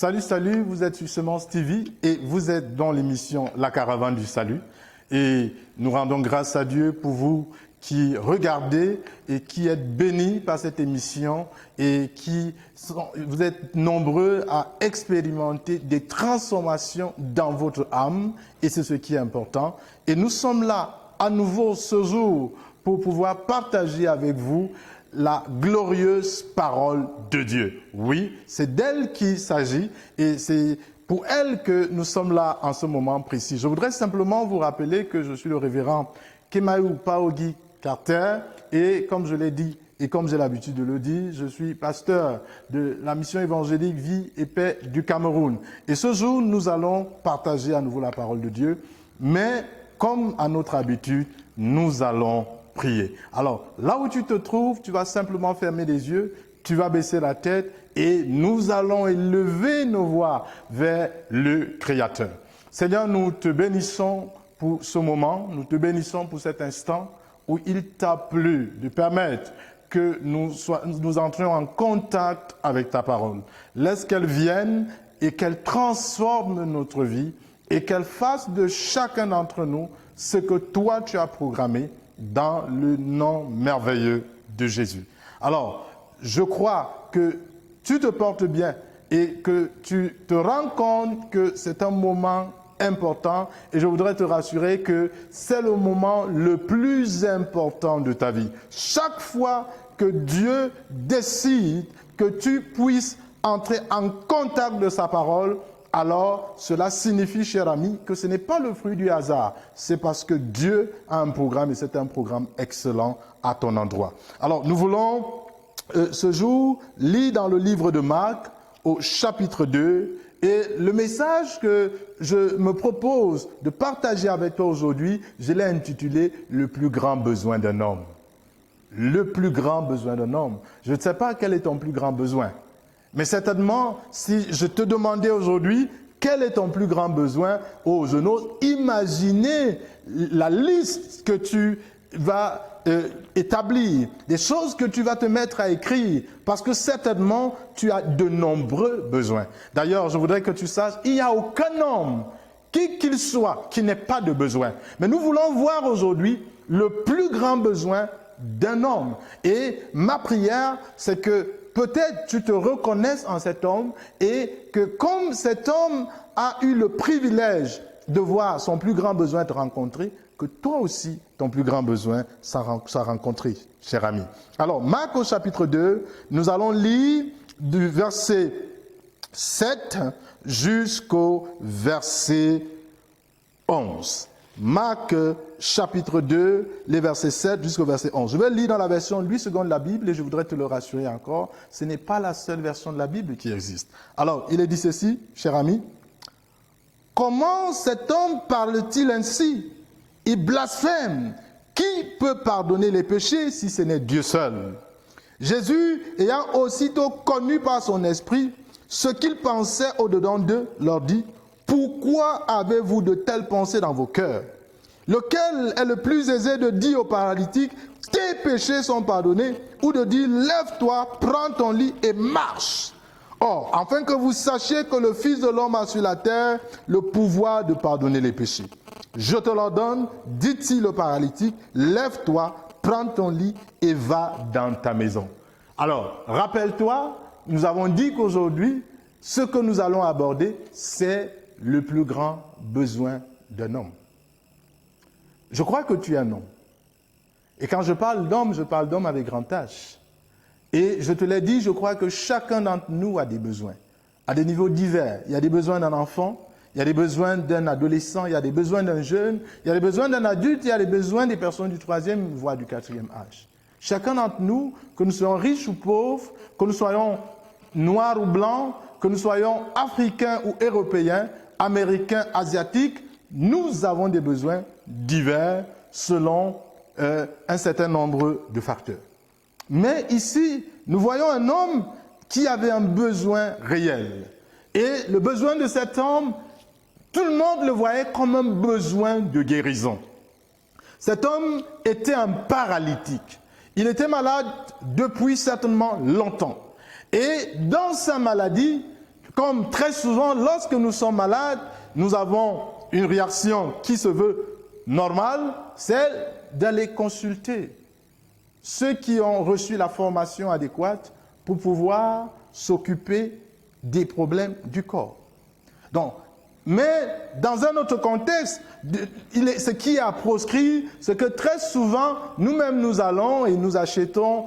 Salut, salut, vous êtes sur Semence TV et vous êtes dans l'émission La Caravane du Salut. Et nous rendons grâce à Dieu pour vous qui regardez et qui êtes bénis par cette émission et vous êtes nombreux à expérimenter des transformations dans votre âme et c'est ce qui est important. Et nous sommes là à nouveau ce jour pour pouvoir partager avec vous la glorieuse parole de Dieu. Oui, c'est d'elle qu'il s'agit et c'est pour elle que nous sommes là en ce moment précis. Je voudrais simplement vous rappeler que je suis le révérend Kemayu Paogi Carter et comme je l'ai dit et comme j'ai l'habitude de le dire, je suis pasteur de la mission évangélique Vie et Paix du Cameroun. Et ce jour, nous allons partager à nouveau la parole de Dieu, mais comme à notre habitude, nous allons prier. Alors, là où tu te trouves, tu vas simplement fermer les yeux, tu vas baisser la tête et nous allons élever nos voix vers le Créateur. Seigneur, nous te bénissons pour ce moment, nous te bénissons pour cet instant où il t'a plu de permettre que nous entrions en contact avec ta parole. Laisse qu'elle vienne et qu'elle transforme notre vie et qu'elle fasse de chacun d'entre nous ce que toi tu as programmé dans le nom merveilleux de Jésus. Alors, je crois que tu te portes bien et que tu te rends compte que c'est un moment important et je voudrais te rassurer que c'est le moment le plus important de ta vie. Chaque fois que Dieu décide que tu puisses entrer en contact de sa parole, alors cela signifie, cher ami, que ce n'est pas le fruit du hasard. C'est parce que Dieu a un programme et c'est un programme excellent à ton endroit. Alors, nous voulons ce jour lire dans le livre de Marc au chapitre 2 et le message que je me propose de partager avec toi aujourd'hui, je l'ai intitulé « Le plus grand besoin d'un homme ». Le plus grand besoin d'un homme. Je ne sais pas quel est ton plus grand besoin. Mais certainement, si je te demandais aujourd'hui, quel est ton plus grand besoin? Oh, je n'ose imaginer la liste que tu vas établir, des choses que tu vas te mettre à écrire, parce que certainement, tu as de nombreux besoins. D'ailleurs, je voudrais que tu saches, il n'y a aucun homme, qui qu'il soit, qui n'ait pas de besoin. Mais nous voulons voir aujourd'hui le plus grand besoin d'un homme. Et ma prière, c'est que peut-être tu te reconnaisses en cet homme et que comme cet homme a eu le privilège de voir son plus grand besoin te rencontrer, que toi aussi, ton plus grand besoin soit rencontré, cher ami. Alors, Marc au chapitre 2, nous allons lire du verset 7 jusqu'au verset 11. Marc chapitre 2, les versets 7 jusqu'au verset 11. Je vais lire dans la version 8 secondes de la Bible et je voudrais te le rassurer encore, ce n'est pas la seule version de la Bible qui existe. Alors, il est dit ceci, cher ami. Comment cet homme parle-t-il ainsi? Il blasphème. Qui peut pardonner les péchés si ce n'est Dieu seul? Jésus, ayant aussitôt connu par son esprit ce qu'il pensait au-dedans d'eux, leur dit: pourquoi avez-vous de telles pensées dans vos cœurs? Lequel est le plus aisé de dire au paralytique, tes péchés sont pardonnés, ou de dire, lève-toi, prends ton lit et marche? Or, afin que vous sachiez que le Fils de l'homme a sur la terre le pouvoir de pardonner les péchés. Je te l'ordonne, dit-il au paralytique, lève-toi, prends ton lit et va dans ta maison. Alors, rappelle-toi, nous avons dit qu'aujourd'hui, ce que nous allons aborder, c'est le plus grand besoin d'un homme. Je crois que tu es un homme. Et quand je parle d'homme avec grand H. Et je te l'ai dit, je crois que chacun d'entre nous a des besoins, à des niveaux divers. Il y a des besoins d'un enfant, il y a des besoins d'un adolescent, il y a des besoins d'un jeune, il y a des besoins d'un adulte, il y a des besoins des personnes du 3e, voire du 4e âge. Chacun d'entre nous, que nous soyons riches ou pauvres, que nous soyons noirs ou blancs, que nous soyons africains ou européens, américains, asiatiques, nous avons des besoins divers selon un certain nombre de facteurs. Mais ici, nous voyons un homme qui avait un besoin réel. Et le besoin de cet homme, tout le monde le voyait comme un besoin de guérison. Cet homme était un paralytique. Il était malade depuis certainement longtemps. Et dans sa maladie, Comme très souvent, lorsque nous sommes malades, nous avons une réaction qui se veut normale, celle d'aller consulter ceux qui ont reçu la formation adéquate pour pouvoir s'occuper des problèmes du corps. Donc, mais dans un autre contexte, ce qui est proscrit, c'est que très souvent, nous-mêmes nous allons et nous achetons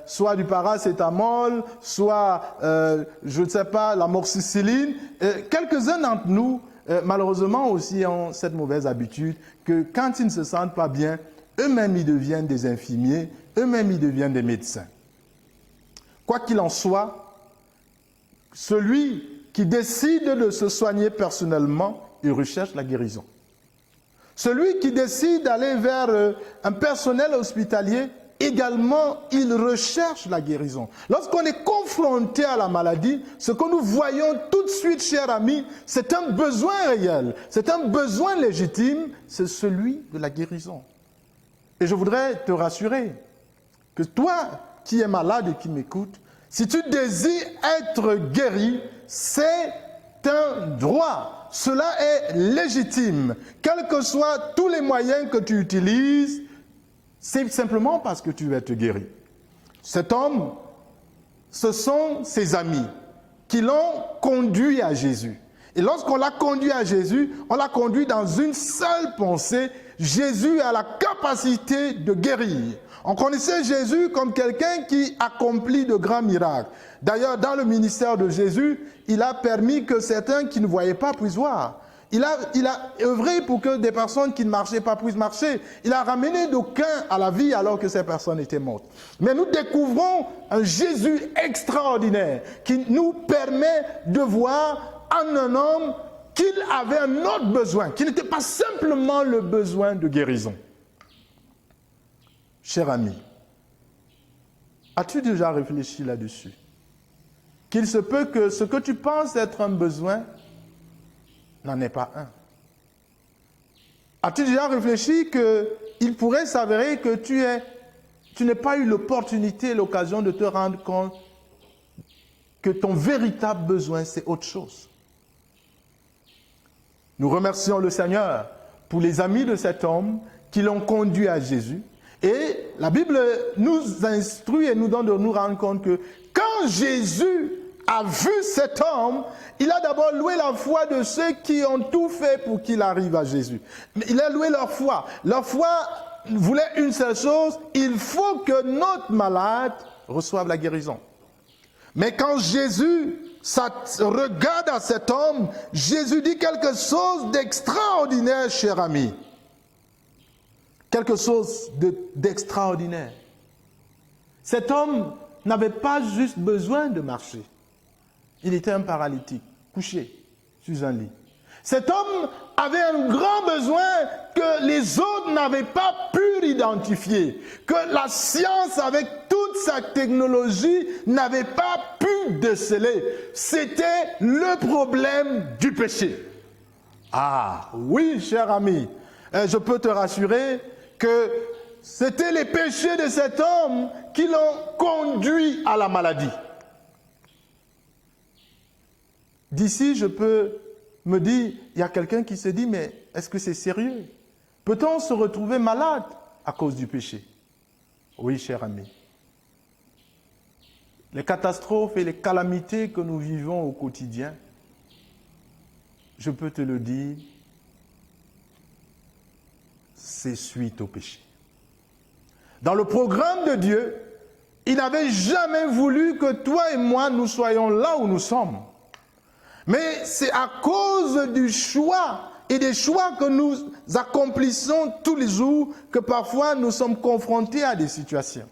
soit du paracétamol, soit, je ne sais pas, l'amoxicilline. Quelques-uns d'entre nous, malheureusement aussi, ont cette mauvaise habitude que quand ils ne se sentent pas bien, eux-mêmes ils deviennent des infirmiers, eux-mêmes ils deviennent des médecins. Quoi qu'il en soit, celui qui décide de se soigner personnellement, il recherche la guérison. Celui qui décide d'aller vers un personnel hospitalier, également, il recherche la guérison. Lorsqu'on est confronté à la maladie, ce que nous voyons tout de suite, chers amis, c'est un besoin réel, c'est un besoin légitime, c'est celui de la guérison. Et je voudrais te rassurer que toi qui es malade et qui m'écoutes, si tu désires être guéri, c'est un droit. Cela est légitime. Quels que soient tous les moyens que tu utilises, c'est simplement parce que tu veux être guéri. Cet homme, ce sont ses amis qui l'ont conduit à Jésus. Et lorsqu'on l'a conduit à Jésus, on l'a conduit dans une seule pensée. Jésus a la capacité de guérir. On connaissait Jésus comme quelqu'un qui accomplit de grands miracles. D'ailleurs, dans le ministère de Jésus, il a permis que certains qui ne voyaient pas puissent voir. Il a œuvré pour que des personnes qui ne marchaient pas puissent marcher. Il a ramené d'aucuns à la vie alors que ces personnes étaient mortes. Mais nous découvrons un Jésus extraordinaire qui nous permet de voir en un homme qu'il avait un autre besoin, qui n'était pas simplement le besoin de guérison. Cher ami, as-tu déjà réfléchi là-dessus? Qu'il se peut que ce que tu penses être un besoin n'en est pas un. As-tu déjà réfléchi qu'il pourrait s'avérer que tu n'as pas eu l'opportunité, l'occasion de te rendre compte que ton véritable besoin, c'est autre chose? Nous remercions le Seigneur pour les amis de cet homme qui l'ont conduit à Jésus. Et la Bible nous instruit et nous donne de nous rendre compte que quand Jésus a vu cet homme, il a d'abord loué la foi de ceux qui ont tout fait pour qu'il arrive à Jésus. Mais il a loué leur foi. Leur foi voulait une seule chose, il faut que notre malade reçoive la guérison. Mais quand Jésus regarde à cet homme, Jésus dit quelque chose d'extraordinaire, cher ami. Quelque chose d'extraordinaire. Cet homme n'avait pas juste besoin de marcher. Il était un paralytique, couché sur un lit. Cet homme avait un grand besoin que les autres n'avaient pas pu identifier, que la science, avec toute sa technologie, n'avait pas pu déceler. C'était le problème du péché. Ah oui, cher ami, je peux te rassurer que c'était les péchés de cet homme qui l'ont conduit à la maladie. D'ici, je peux me dire, il y a quelqu'un qui se dit, mais est-ce que c'est sérieux? Peut-on se retrouver malade à cause du péché? Oui, cher ami. Les catastrophes et les calamités que nous vivons au quotidien, je peux te le dire, c'est suite au péché. Dans le programme de Dieu, il n'avait jamais voulu que toi et moi, nous soyons là où nous sommes. Mais c'est à cause du choix et des choix que nous accomplissons tous les jours que parfois nous sommes confrontés à des situations.